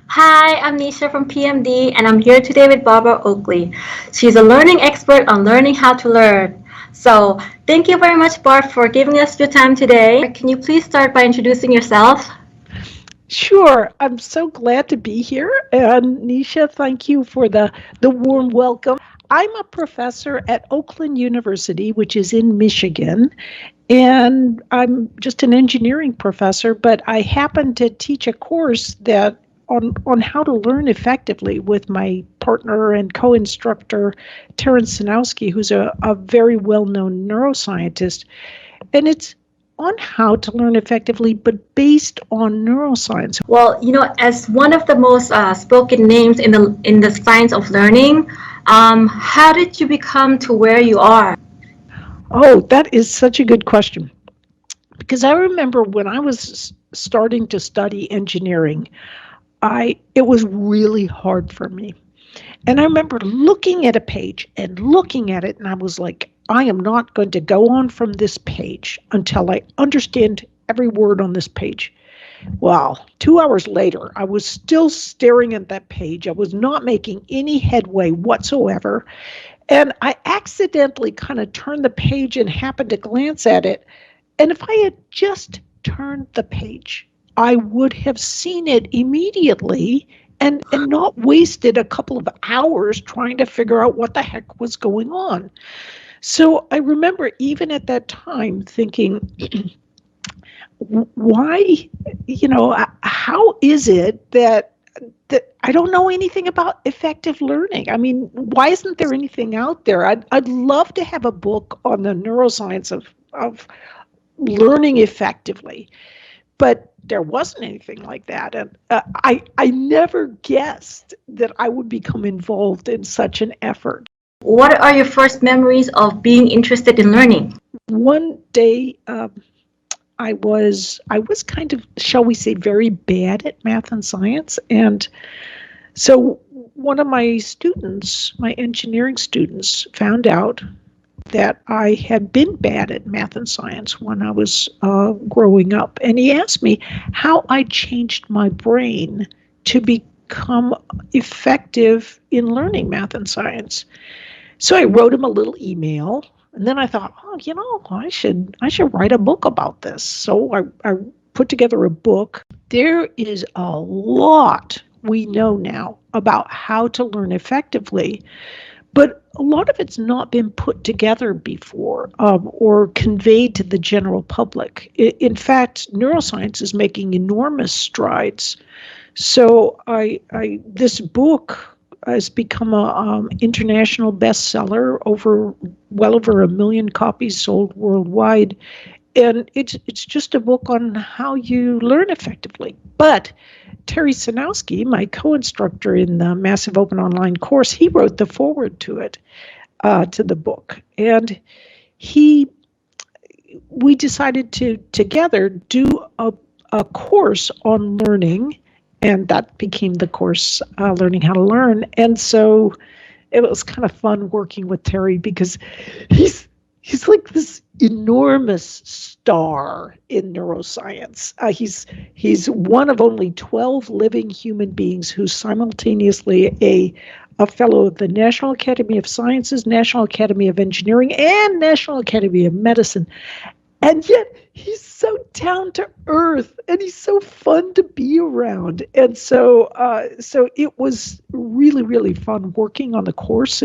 Hi, I'm Nisha from PMD, and I'm here today with Barbara Oakley. She's a learning expert on learning how to learn. So, thank you very much, Barb, for giving us your time today. Can you please start by introducing yourself? Sure. I'm so glad to be here. And Nisha, thank you for the warm welcome. I'm a professor at Oakland University, which is in Michigan, and I'm just an engineering professor, but I happen to teach a course that on how to learn effectively with my partner and co-instructor, Terence Sinowski, who's a very well-known neuroscientist. And it's on how to learn effectively, but based on neuroscience. Well, as one of the most spoken names in the science of learning, how did you become to where you are? Oh, that is such a good question. Because I remember when I was starting to study engineering, it was really hard for me. And I remember looking at a page and looking at it, and I was like, I am not going to go on from this page until I understand every word on this page. Well, 2 hours later, I was still staring at that page. I was not making any headway whatsoever. And I accidentally kind of turned the page and happened to glance at it. And if I had just turned the page, I would have seen it immediately and not wasted a couple of hours trying to figure out what the heck was going on. So I remember even at that time thinking, why, how is it that I don't know anything about effective learning? I mean, why isn't there anything out there? I'd love to have a book on the neuroscience of learning effectively, but there wasn't anything like that. And I never guessed that I would become involved in such an effort. What are your first memories of being interested in learning? One day, I was kind of, shall we say, very bad at math and science, and so one of my students, my engineering students, found out that I had been bad at math and science when I was growing up. And he asked me how I changed my brain to become effective in learning math and science. So I wrote him a little email. And then I thought, oh, I should write a book about this. So I put together a book. There is a lot we know now about how to learn effectively, but a lot of it's not been put together before or conveyed to the general public. In fact, neuroscience is making enormous strides. So this book has become a international bestseller, well over 1 million copies sold worldwide, and it's just a book on how you learn effectively. But Terry Sinowski, my co-instructor in the Massive Open Online course, he wrote the foreword to it, to the book, and he we decided to together do a course on learning, and that became the course, Learning How to Learn. And so it was kind of fun working with Terry because he's like this enormous star in neuroscience. He's one of only 12 living human beings who's simultaneously a fellow of the National Academy of Sciences, National Academy of Engineering, and National Academy of Medicine. And yet he's so down to earth and he's so fun to be around. And so it was really, really fun working on the course